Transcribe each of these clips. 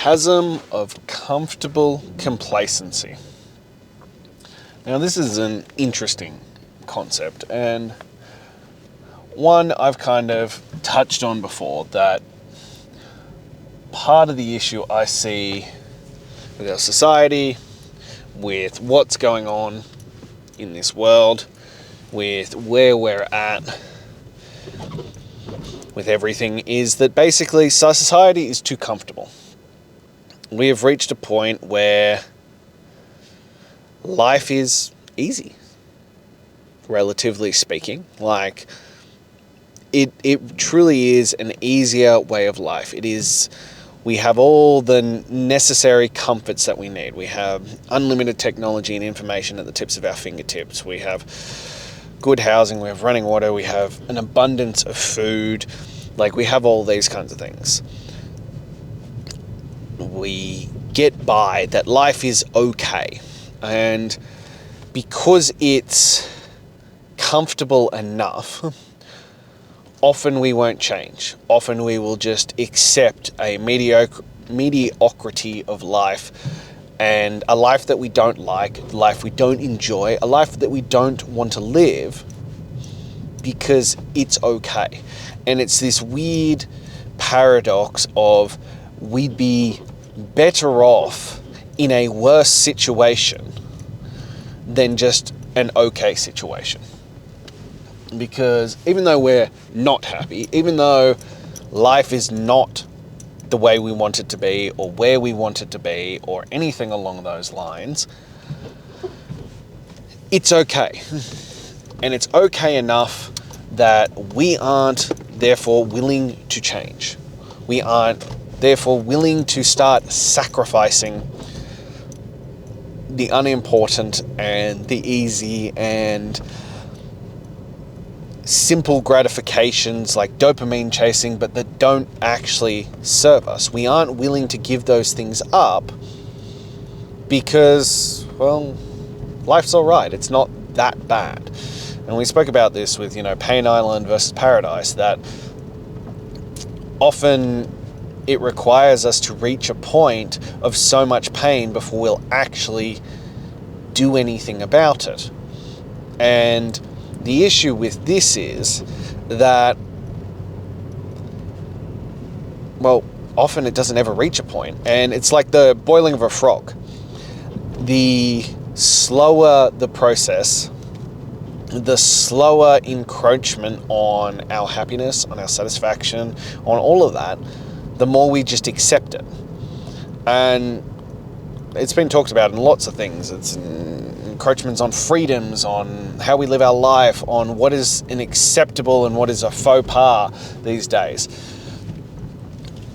chasm of comfortable complacency. Now, this is an interesting concept, and one I've kind of touched on before, that part of the issue I see with our society, with what's going on in this world, with where we're at, with everything, is that basically society is too comfortable. We have reached a point where life is easy, relatively speaking. Like, it truly is an easier way of life. It is, we have all the necessary comforts that we need. We have unlimited technology and information at the tips of our fingertips. We have good housing, we have running water, we have an abundance of food. Like, we have all these kinds of things. We get by, that life is okay. And because it's comfortable enough, often we won't change. Often we will just accept a mediocrity of life, and a life that we don't like, a life we don't enjoy, a life that we don't want to live, because it's okay. And it's this weird paradox of, we'd be better off in a worse situation than just an okay situation. Because even though we're not happy, even though life is not the way we want it to be, or where we want it to be, or anything along those lines, it's okay. And it's okay enough that we aren't therefore willing to change. We aren't therefore willing to start sacrificing the unimportant and the easy and simple gratifications like dopamine chasing, but that don't actually serve us. We aren't willing to give those things up because, well, life's all right. It's not that bad. And we spoke about this with, Pain Island versus Paradise, that often it requires us to reach a point of so much pain before we'll actually do anything about it. And the issue with this is that, well, often it doesn't ever reach a point. And it's like the boiling of a frog. The slower the process, the slower encroachment on our happiness, on our satisfaction, on all of that, the more we just accept it. And it's been talked about in lots of things. It's encroachments on freedoms, on how we live our life, on what is an acceptable and what is a faux pas these days.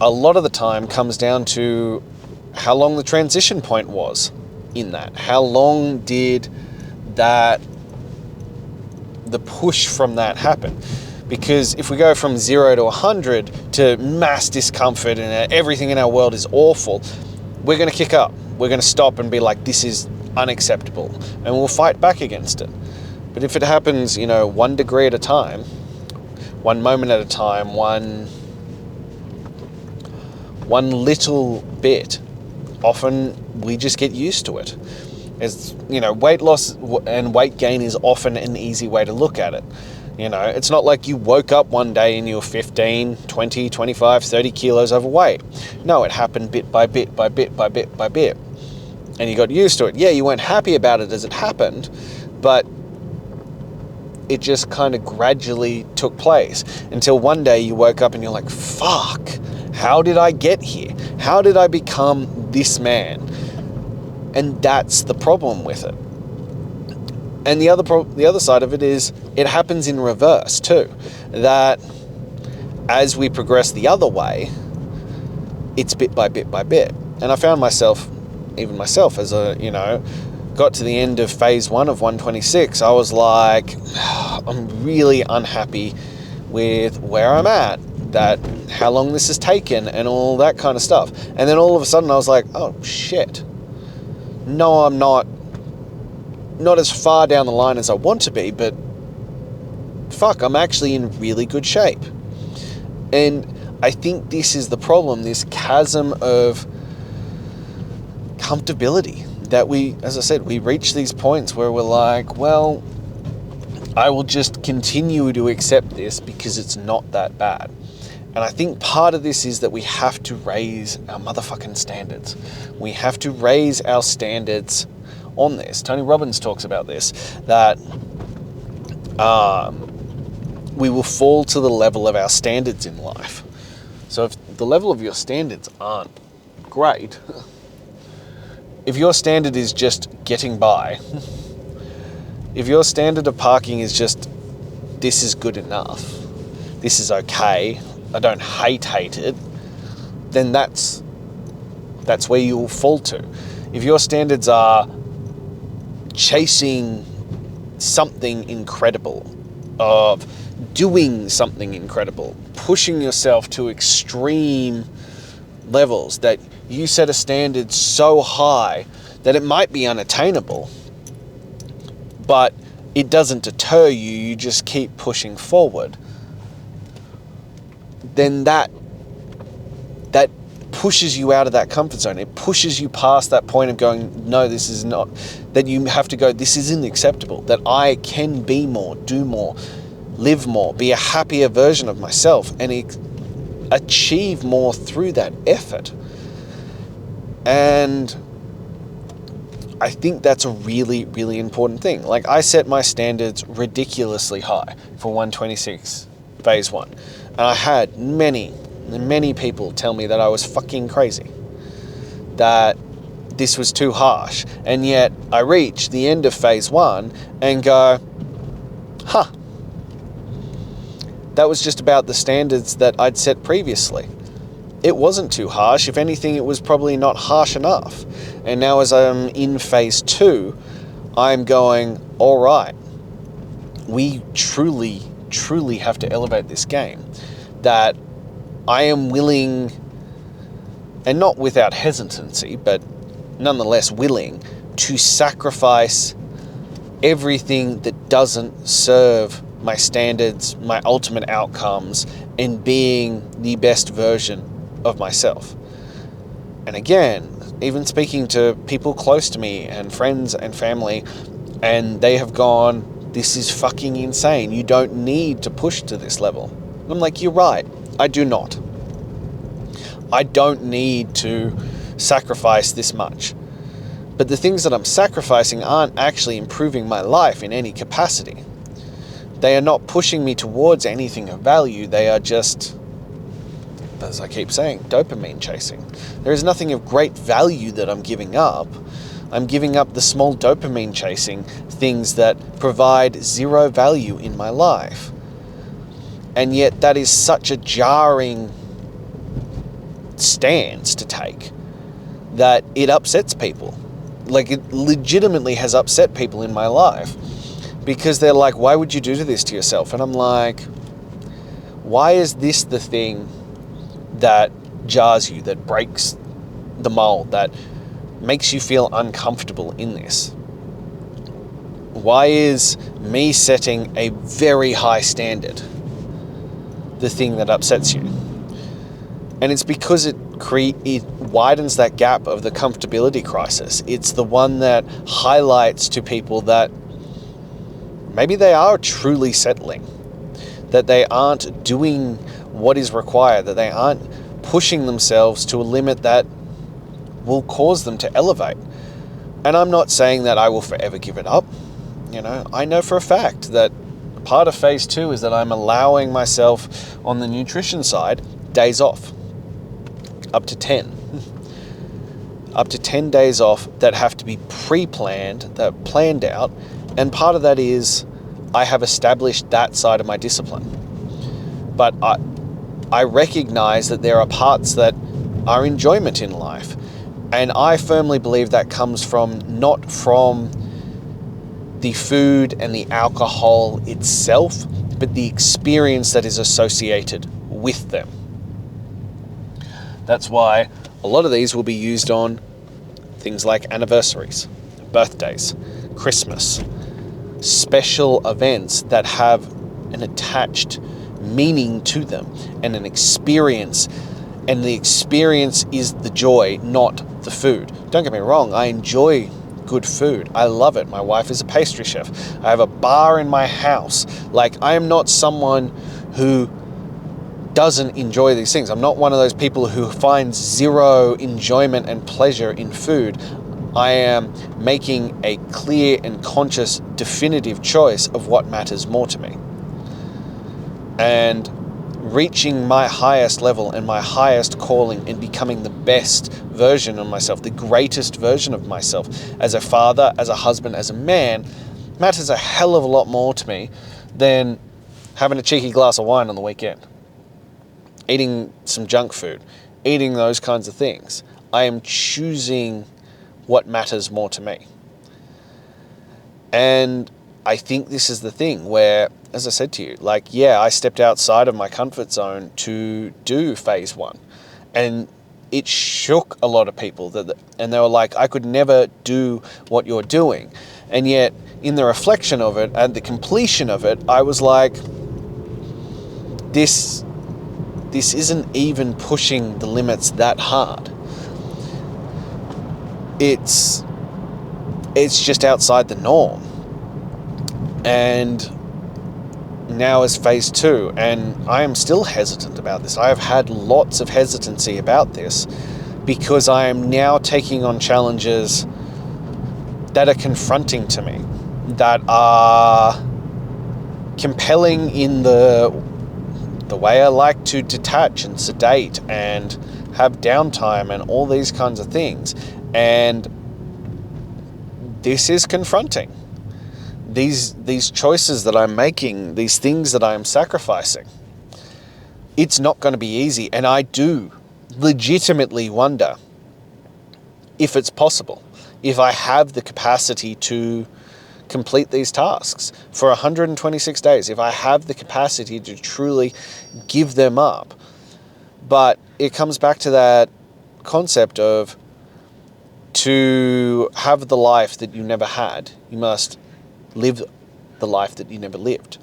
A lot of the time comes down to how long the transition point was in that. How long did the push from that happen? Because if we go from 0 to 100 to mass discomfort and everything in our world is awful, we're going to kick up. We're going to stop and be like, this is unacceptable. And we'll fight back against it. But if it happens, 1 degree at a time, 1 moment at a time, one little bit, often we just get used to it. As weight loss and weight gain is often an easy way to look at it. It's not like you woke up one day and you were 15, 20, 25, 30 kilos overweight. No, it happened bit by bit, by bit, by bit, by bit. And you got used to it. Yeah, you weren't happy about it as it happened, but it just kind of gradually took place until one day you woke up and you're like, fuck, how did I get here? How did I become this man? And that's the problem with it. And the other side of it is, it happens in reverse too. That as we progress the other way, it's bit by bit by bit. And I found myself, as got to the end of phase 1 of 126, I was like, I'm really unhappy with where I'm at, that how long this has taken and all that kind of stuff. And then all of a sudden I was like, oh shit. No, I'm not as far down the line as I want to be, but fuck, I'm actually in really good shape. And I think this is the problem, this chasm of comfortability. That we, as I said, we reach these points where we're like, well, I will just continue to accept this because it's not that bad. And I think part of this is that we have to raise our motherfucking standards. We have to raise our standards on this. Tony Robbins talks about this, that we will fall to the level of our standards in life. So if the level of your standards aren't great, if your standard is just getting by, if your standard of parking is just, this is good enough, this is okay, I don't hate it, then that's where you will fall to. If your standards are chasing something incredible, of doing something incredible, pushing yourself to extreme levels, that you set a standard so high that it might be unattainable, but it doesn't deter you, you just keep pushing forward, then that pushes you out of that comfort zone. It pushes you past that point of going, no, this is not, that you have to go, this isn't acceptable, that I can be more, do more, live more, be a happier version of myself, and achieve more through that effort. And I think that's a really, really important thing. Like, I set my standards ridiculously high for 126 phase 1. And I had many people tell me that I was fucking crazy, that this was too harsh. And yet I reach the end of phase 1 and go, that was just about the standards that I'd set previously. It wasn't too harsh. If anything, it was probably not harsh enough. And now as I'm in phase 2, I'm going, all right, we truly have to elevate this game. That I am willing, and not without hesitancy, but nonetheless willing, to sacrifice everything that doesn't serve my standards, my ultimate outcomes, and being the best version of myself. And again, even speaking to people close to me and friends and family, and they have gone, this is fucking insane. You don't need to push to this level. I'm like, you're right. I do not. I don't need to sacrifice this much. But the things that I'm sacrificing aren't actually improving my life in any capacity. They are not pushing me towards anything of value. They are just, as I keep saying, dopamine chasing. There is nothing of great value that I'm giving up. I'm giving up the small dopamine chasing things that provide zero value in my life. And yet that is such a jarring stance to take that it upsets people. Like, it legitimately has upset people in my life, because they're like, why would you do this to yourself? And I'm like, why is this the thing that jars you, that breaks the mold, that makes you feel uncomfortable in this? Why is me setting a very high standard the thing that upsets you? And it's because it widens that gap of the comfortability crisis. It's the one that highlights to people that maybe they are truly settling, that they aren't doing what is required, that they aren't pushing themselves to a limit that will cause them to elevate. And I'm not saying that I will forever give it up. You know, I know for a fact that part of phase 2 is that I'm allowing myself on the nutrition side days off, up to 10. Up to 10 days off that have to be pre-planned, that are planned out. And part of that is I have established that side of my discipline. But I recognize that there are parts that are enjoyment in life. And I firmly believe that comes not from the food and the alcohol itself, but the experience that is associated with them. That's why a lot of these will be used on things like anniversaries, birthdays, Christmas, special events that have an attached meaning to them and an experience. And the experience is the joy, not the food. Don't get me wrong, I enjoy good food. I love it. My wife is a pastry chef. I have a bar in my house. Like, I am not someone who doesn't enjoy these things. I'm not one of those people who finds zero enjoyment and pleasure in food. I am making a clear and conscious, definitive choice of what matters more to me. And reaching my highest level and my highest calling and becoming the best version of myself, the greatest version of myself as a father, as a husband, as a man, matters a hell of a lot more to me than having a cheeky glass of wine on the weekend, eating some junk food, eating those kinds of things. I am choosing what matters more to me. And I think this is the thing where, as I said to you, like, yeah, I stepped outside of my comfort zone to do phase 1. And it shook a lot of people, and they were like, I could never do what you're doing. And yet, in the reflection of it and the completion of it, I was like, this isn't even pushing the limits that hard. It's just outside the norm. And now is phase 2, and I am still hesitant about this. I have had lots of hesitancy about this because I am now taking on challenges that are confronting to me, that are compelling in the way I like to detach and sedate and have downtime and all these kinds of things. And this is confronting. These choices that I'm making, these things that I'm sacrificing, it's not going to be easy. And I do legitimately wonder if it's possible, if I have the capacity to complete these tasks for 126 days, if I have the capacity to truly give them up. But it comes back to that concept of, to have the life that you never had, you must live the life that you never lived.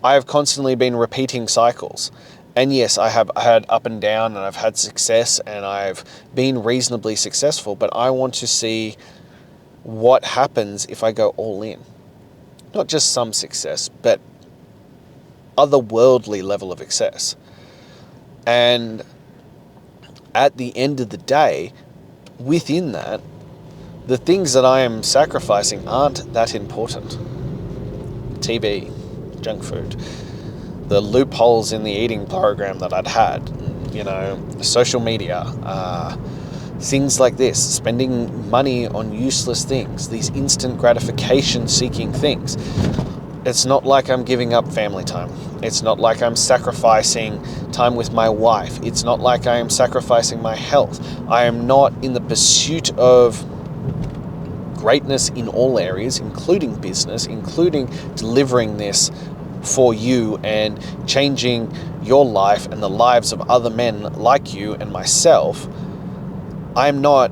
I have constantly been repeating cycles. And yes, I have had up and down, and I've had success, and I've been reasonably successful, but I want to see what happens if I go all in. Not just some success, but otherworldly level of success. And at the end of the day, within that, the things that I am sacrificing aren't that important. TV, junk food, the loopholes in the eating program that I'd had, social media, things like this, spending money on useless things, these instant gratification seeking things. It's not like I'm giving up family time. It's not like I'm sacrificing time with my wife. It's not like I am sacrificing my health. I am not in the pursuit of greatness in all areas, including business, including delivering this for you and changing your life and the lives of other men like you and myself. I'm not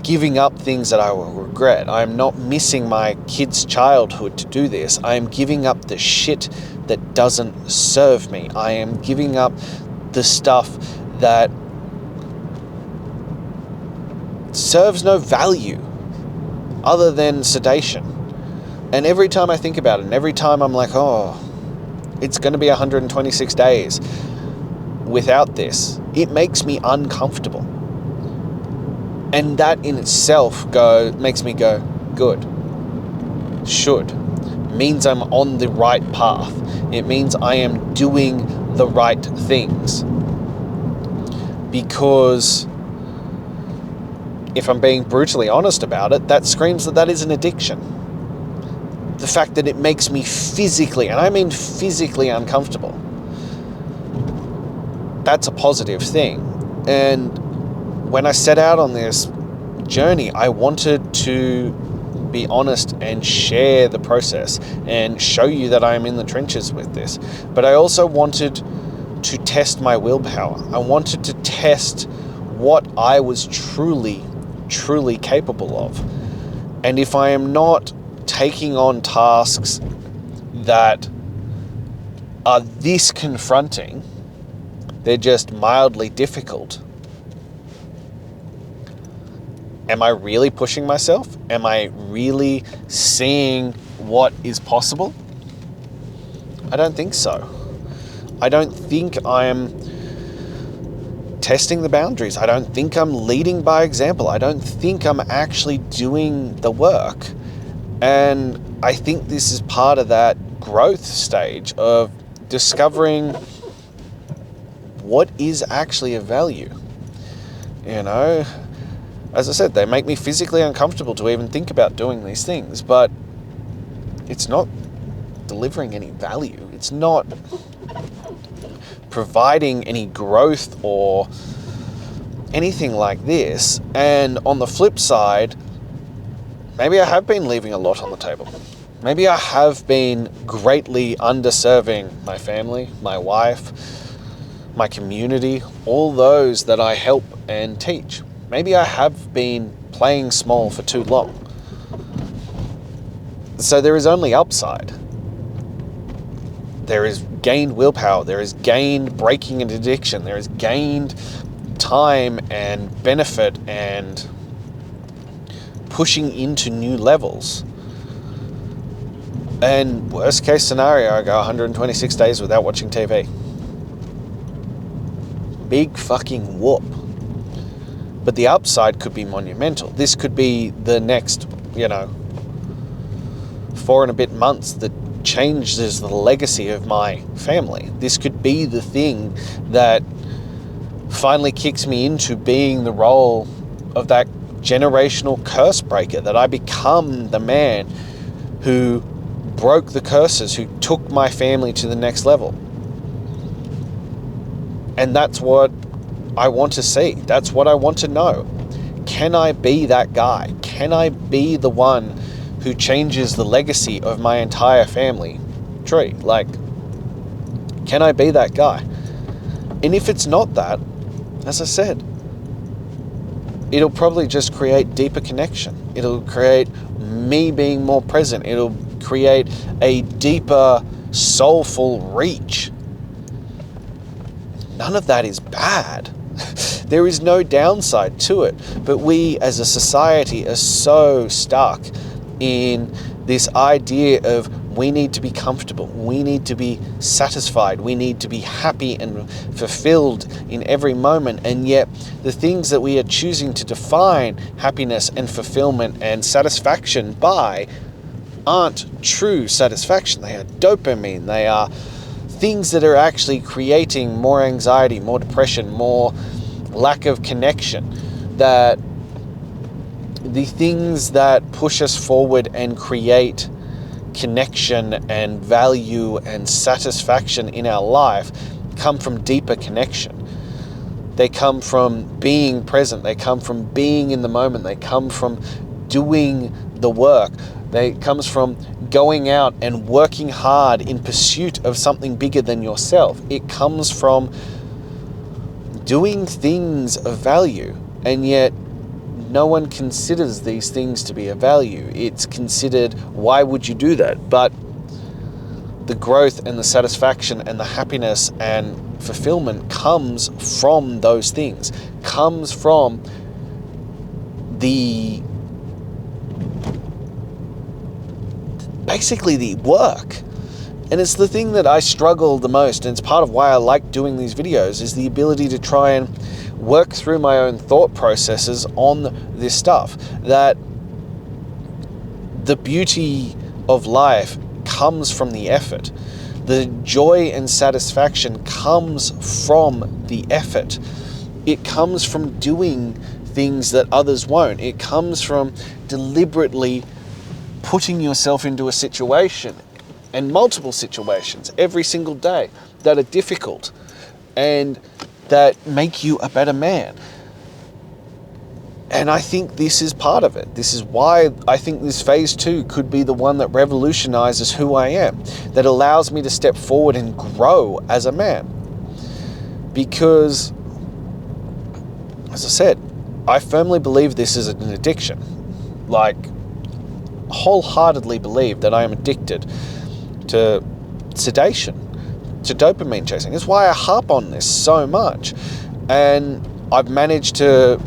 giving up things that I will regret. I'm not missing my kids' childhood to do this. I am giving up the shit that doesn't serve me. I am giving up the stuff that serves no value other than sedation. And every time I think about it, and every time I'm like, oh, it's going to be 126 days without this, it makes me uncomfortable. And that in itself makes me go, good, should, means I'm on the right path. It means I am doing the right things. Because if I'm being brutally honest about it, that screams that is an addiction. The fact that it makes me physically, and I mean physically uncomfortable, that's a positive thing. And when I set out on this journey, I wanted to be honest and share the process and show you that I am in the trenches with this. But I also wanted to test my willpower. I wanted to test what I was truly capable of. And if I am not taking on tasks that are this confronting, they're just mildly difficult, am I really pushing myself? Am I really seeing what is possible? I don't think so. I don't think I'm testing the boundaries. I don't think I'm leading by example. I don't think I'm actually doing the work. And I think this is part of that growth stage of discovering what is actually of value. You know, as I said, they make me physically uncomfortable to even think about doing these things, but it's not delivering any value. It's not providing any growth or anything like this. And on the flip side, maybe I have been leaving a lot on the table. Maybe I have been greatly underserving my family, my wife, my community, all those that I help and teach. Maybe I have been playing small for too long. So there is only upside. There is gained willpower, there is gained breaking an addiction, there is gained time and benefit and pushing into new levels. And worst case scenario, I go 126 days without watching TV. Big fucking whoop. But the upside could be monumental. This could be the next, 4 and a bit months that changes the legacy of my family. This could be the thing that finally kicks me into being the role of that generational curse breaker, that I become the man who broke the curses, who took my family to the next level. And that's what I want to see. That's what I want to know. Can I be that guy? Can I be the one who changes the legacy of my entire family tree? Like, can I be that guy? And if it's not that, as I said, it'll probably just create deeper connection. It'll create me being more present. It'll create a deeper soulful reach. None of that is bad. There is no downside to it. But we as a society are so stuck in this idea of we need to be comfortable, we need to be satisfied, we need to be happy and fulfilled in every moment. And yet the things that we are choosing to define happiness and fulfillment and satisfaction by aren't true satisfaction. They are dopamine. They are things that are actually creating more anxiety, more depression, more lack of connection. That the things that push us forward and create connection and value and satisfaction in our life come from deeper connection. They come from being present. They come from being in the moment. They come from doing the work. It comes from going out and working hard in pursuit of something bigger than yourself. It comes from doing things of value, and yet no one considers these things to be of value. It's considered, why would you do that? But the growth and the satisfaction and the happiness and fulfillment comes from those things, comes from basically the work. And it's the thing that I struggle the most, and it's part of why I like doing these videos, is the ability to try and work through my own thought processes on this stuff. That the beauty of life comes from the effort. The joy and satisfaction comes from the effort. It comes from doing things that others won't. It comes from deliberately putting yourself into a situation, and multiple situations every single day that are difficult and that make you a better man. And I think this is part of it. This is why I think this phase 2 could be the one that revolutionizes who I am, that allows me to step forward and grow as a man. Because, as I said, I firmly believe this is an addiction. Like, wholeheartedly believe that I am addicted to sedation, to dopamine chasing. It's why I harp on this so much. And I've managed to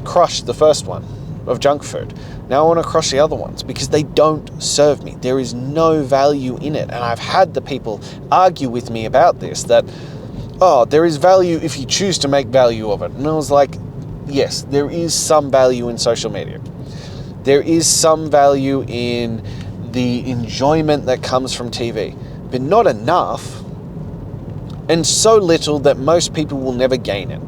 crushed the first one of junk food. Now I want to crush the other ones because they don't serve me. There is no value in it. And I've had the people argue with me about this, that, oh, there is value if you choose to make value of it. And I was like, yes, there is some value in social media. There is some value in the enjoyment that comes from TV, but not enough, and so little that most people will never gain it.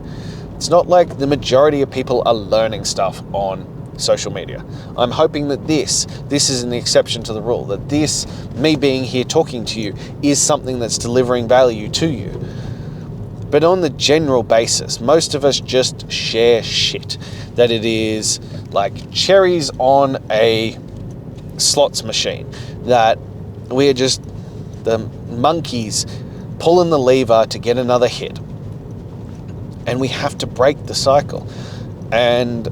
It's not like the majority of people are learning stuff on social media. I'm hoping that this is an exception to the rule, that this, me being here talking to you, is something that's delivering value to you. But on the general basis, most of us just share shit. That it is like cherries on a slots machine. That we're just the monkeys pulling the lever to get another hit. And we have to break the cycle. And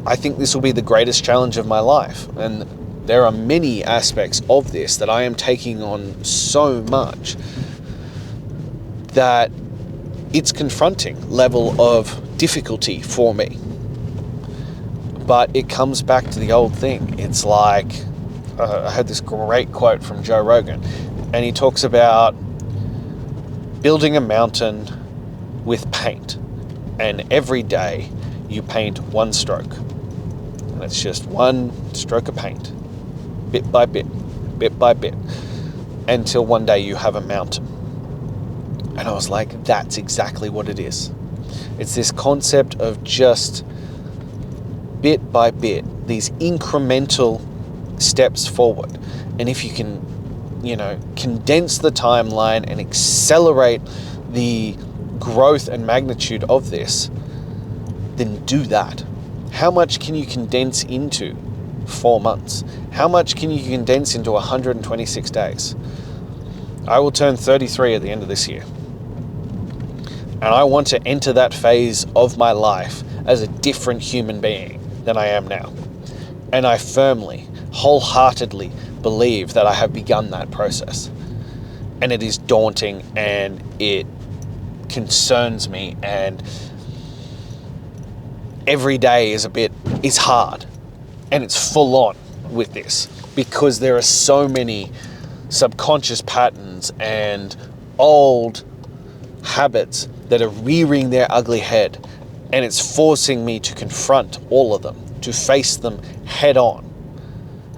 I think this will be the greatest challenge of my life. And there are many aspects of this that I am taking on so much that it's confronting level of difficulty for me. But it comes back to the old thing. It's like, I heard this great quote from Joe Rogan, and he talks about building a mountain with paint. And every day you paint one stroke. And it's just one stroke of paint, bit by bit, until one day you have a mountain. And I was like, that's exactly what it is. It's this concept of just bit by bit, these incremental steps forward. And if you can, condense the timeline and accelerate the growth and magnitude of this, then do that. How much can you condense into 4 months? How much can you condense into 126 days? I will turn 33 at the end of this year. And I want to enter that phase of my life as a different human being than I am now. And I firmly, wholeheartedly believe that I have begun that process. And it is daunting and it concerns me, and every day is hard, and it's full on with this because there are so many subconscious patterns and old habits that are rearing their ugly head, and it's forcing me to confront all of them, to face them head on.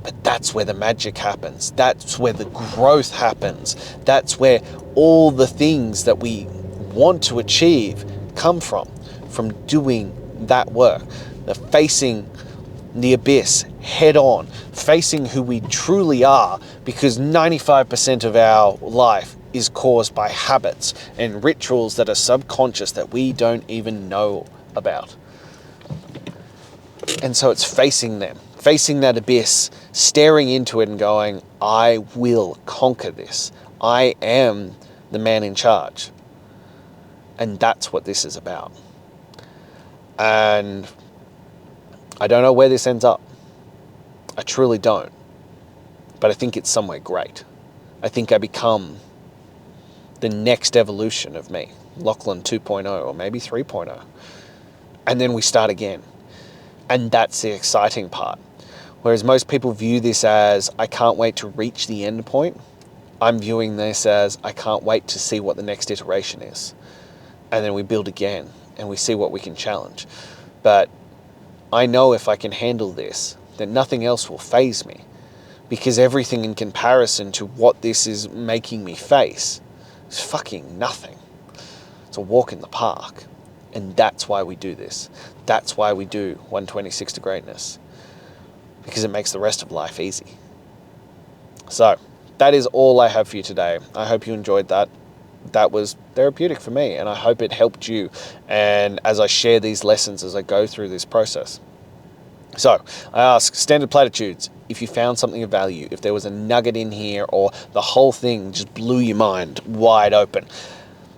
But that's where the magic happens. That's where the growth happens. That's where all the things that we want to achieve come from doing that work. The facing the abyss head on, facing who we truly are, because 95% of our life is caused by habits and rituals that are subconscious that we don't even know about. And so it's facing them, facing that abyss, staring into it and going, I will conquer this. I am the man in charge. And that's what this is about. And I don't know where this ends up. I truly don't. But I think it's somewhere great. I think I become the next evolution of me, Lachlan 2.0 or maybe 3.0. And then we start again. And that's the exciting part. Whereas most people view this as, I can't wait to reach the end point, I'm viewing this as, I can't wait to see what the next iteration is. And then we build again and we see what we can challenge. But I know if I can handle this, then nothing else will faze me, because everything in comparison to what this is making me face is fucking nothing. It's a walk in the park. And that's why we do this. That's why we do 126 to greatness, because it makes the rest of life easy. So that is all I have for you today. I hope you enjoyed that. That was therapeutic for me, and I hope it helped you. And as I share these lessons, as I go through this process. So I ask standard platitudes. If you found something of value, if there was a nugget in here or the whole thing just blew your mind wide open,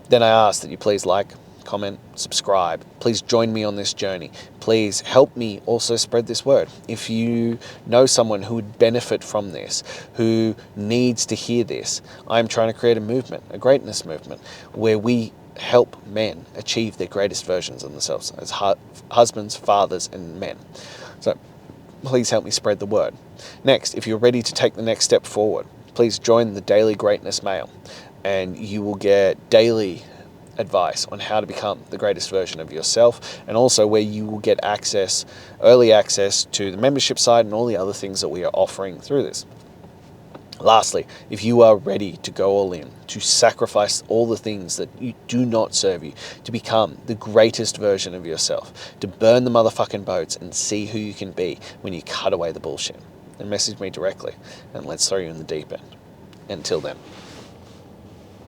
then I ask that you please like, comment, subscribe. Please join me on this journey. Please help me also spread this word. If you know someone who would benefit from this, who needs to hear this, I'm trying to create a movement, a greatness movement, where we help men achieve their greatest versions of themselves as husbands, fathers, and men. So please help me spread the word. Next, if you're ready to take the next step forward, please join the Daily Greatness Mail, and you will get daily advice on how to become the greatest version of yourself, and also where you will get early access to the membership site and all the other things that we are offering through this. Lastly, if you are ready to go all in, to sacrifice all the things that you do not serve you, to become the greatest version of yourself, to burn the motherfucking boats and see who you can be when you cut away the bullshit, then message me directly and let's throw you in the deep end. Until then.